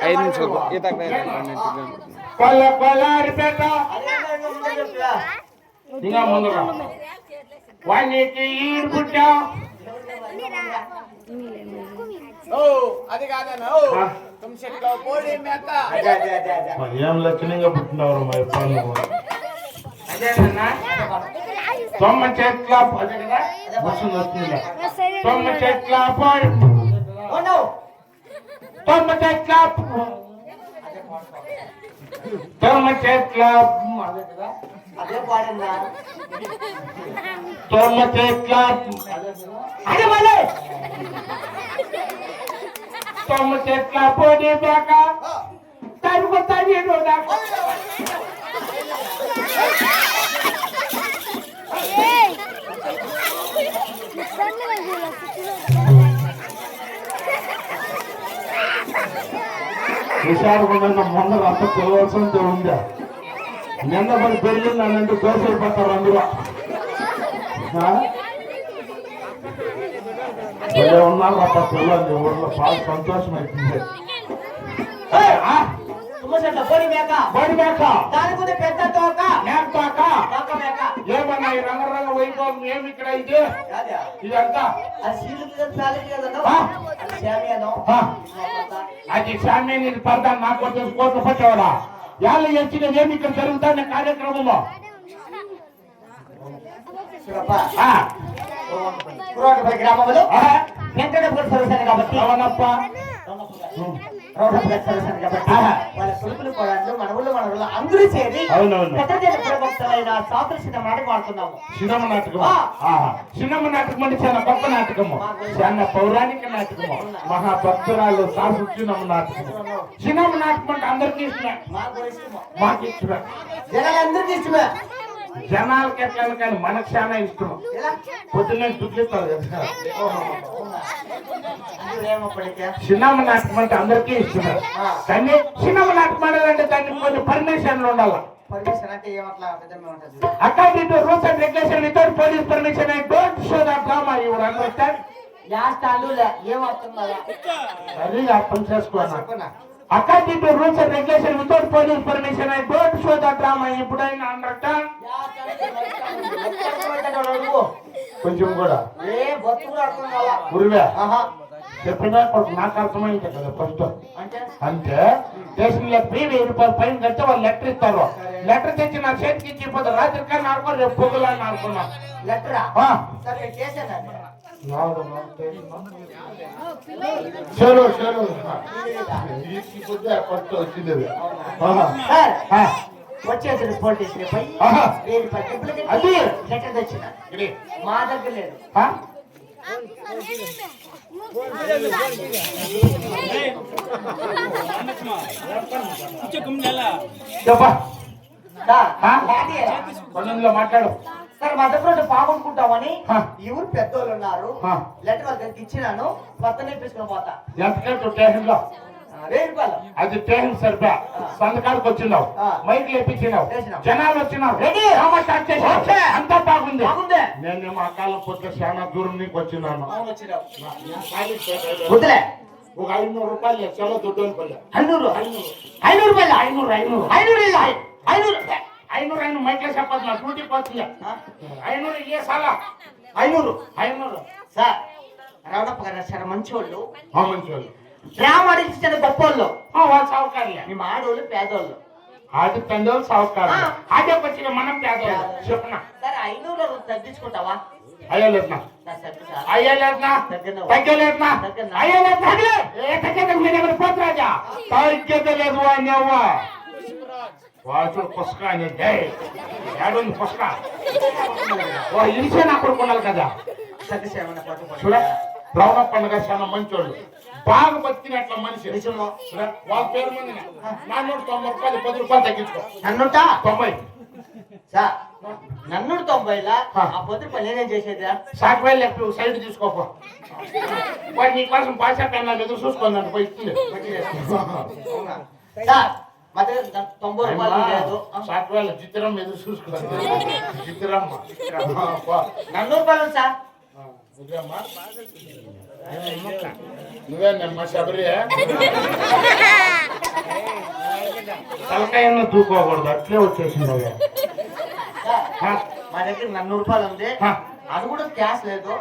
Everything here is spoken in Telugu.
5 నిమిషాలు ఇంకా ముందుగా వానికి ఈడుకుంటా అది కాదన్నా ఏం లక్షణంగా పుట్టినవారు మా ఇబ్బంది అదేనా తొమ్మ చెట్ల అదే కదా వస్తుంది వస్తుందా తొమ్మ చెట్ల తొమ్మ చెట్ల తొమ్మ చెట్ల అదే కదా అదే పాడిందా తొమ్మ చెట్ల అదే మళ్ళీ తొమ్మ చెట్ల పోటీ దాకా తరుగు తగిడు దాకా విశాఖపట్నం మొన్న అంత పిలవలసిందే ఉందా నిన్న మరి పెరిగింది అన్నంటే దోశలు పడతారు అందులో ఉన్నారు అప్ప పిల్లలు ఊర్లో బాగా సంతోషం అవుతుంది ఏమన్నా ఈ రంగరంగ వైభవం ఏమి ఇక్కడ ఇది ఇదంతా అది శామ్య నీకు పడతా నాకు కోట్లు పట్టేవాడా ఎలా వచ్చినది ఏమి ఇక్కడ జరుగుతాయి కార్యక్రమంలో గ్రామంలో వెంకటపురం సర్వీస్ కాబట్టి అవునప్ప వాళ్ళ కొడుకులు కోడళ్ళు మనవులు మనవులు అందరూ చేరి ప్రభుత్వమైన సాదృశ్య నాటకం ఆడుతున్నాము. సినిమా నాటకం సినిమా నాటకం అంటే చాలా గొప్ప నాటకము, చాలా పౌరాణిక నాటకము, మహాభక్తురాలు సాసునమ్మ నాటకము. సినిమా నాటకం అంటే అందరికీ ఇష్టమే, మాకు ఇష్టమే, జనాలందరికీ ఇష్టమే. జనాలకి ఎట్లా కానీ మనకు చాలా ఇష్టం. పొద్దున్నే దుడ్లిస్తారు కదా సినిమా నాటకం అంటే అందరికీ ఇష్టమే. కానీ సినిమా నాటకం అంటే దానికి కొన్ని పర్మిషన్లు ఉండాలి. According to rules and regulations, without police permission, I don't show the drama. You understand? అది అర్థం చేసుకోవాలి. According to rules and regulations, without police permission, I don't show the drama. ఎప్పుడైనా అండర్స్టాండ్? కొంచెం కూడా గురువే చెప్పినా నాకు అర్థమైంది కదా ఫస్ట్. అంటే స్టేషన్లో 1000 రూపాయలు పైన కడితే వాళ్ళు లెటర్ ఇస్తారు. లెటర్ తెచ్చి నా చేతికి ఇచ్చిపోతే రాత్రి కానీ ఆడుకో రేపు పొద్దులని ఆడుకున్నా. లెటరా వచ్చేసి పోలీస్ స్టేషన్ అది లెటర్ తెచ్చిన మా దగ్గర లేదు. మాట్లాడు సార్ మా దగ్గర బాగుంటామని ఎవరు పెద్దోళ్ళు ఉన్నారు. లెటర్ వాళ్ళ దగ్గర ఇచ్చినాను, కొత్త నేర్పించుకుని పోతా. ఎంత అది స్టేషన్ సరిపా సంతకాలకు వచ్చినావు, మైక్ లేపించినావు, జనాలు వచ్చినావు, అంతా బాగుంది. నేను మా కాలం పొద్దు చాలా దూరం నీకు వచ్చినాను. వద్దులే ఒక 500 రూపాయలు చాలా దొడ్డు పల్లె. 500 రూపాయలు 500 మైక్లో చెప్పదు నా డ్యూటీ పోతుంది. 500 ఇయ్యే చాలా 500 సార్. రావడప్ప గారు చాలా మంచివాళ్ళు, మంచివాళ్ళు. రామడిచిన గొప్పోళ్ళు, వాళ్ళు సౌకర్య. మీ ఆడోళ్ళు పేదోళ్ళు, ఆది తండ్రి సౌకర్యం. అదే వచ్చిన మనం పేదోళ్ళు. చెప్పనా సరే 500 తగ్గించుకుంటావా? అయ్యలేదునా పోతురాజా తగ్గలేదు అనేవా వాడు పుస్తక అనేది ఏడుంది పుస్తక ఇరిసే నా కొడుకున్నారు కదా. చూడ రౌణ పండుగ చాలా మంచోళ్ళు, బాగా బతికినట్ల మనిషి. వాళ్ళ పేరు మంది నా 190 రూపాయలు 10 రూపాయలు తగ్గించుకో. నన్నుట 90 సార్. నన్ను 90లా ఆ 10 రూపాయలు నేనేం చేసేదా? సాకువేలు లెక్క సైడ్ తీసుకోపో. వాడు నీ కోసం భాషా పెన్నా ఎదురు చూసుకోండి పోయి సార్. మా దగ్గర 90 రూపాయలు లేదు. సాకువేల చిత్రం ఎదురు చూసుకోండి. చిత్రమ్మ 100 రూపాయలు సార్. నువ్వేనమ్మా శబరి నిమ్మకాయను దూకోకూడదు, అట్లే వచ్చేసింది అవి. మా దగ్గర 100 రూపాయలు ఉంది, అది కూడా క్యాష్ లేదు.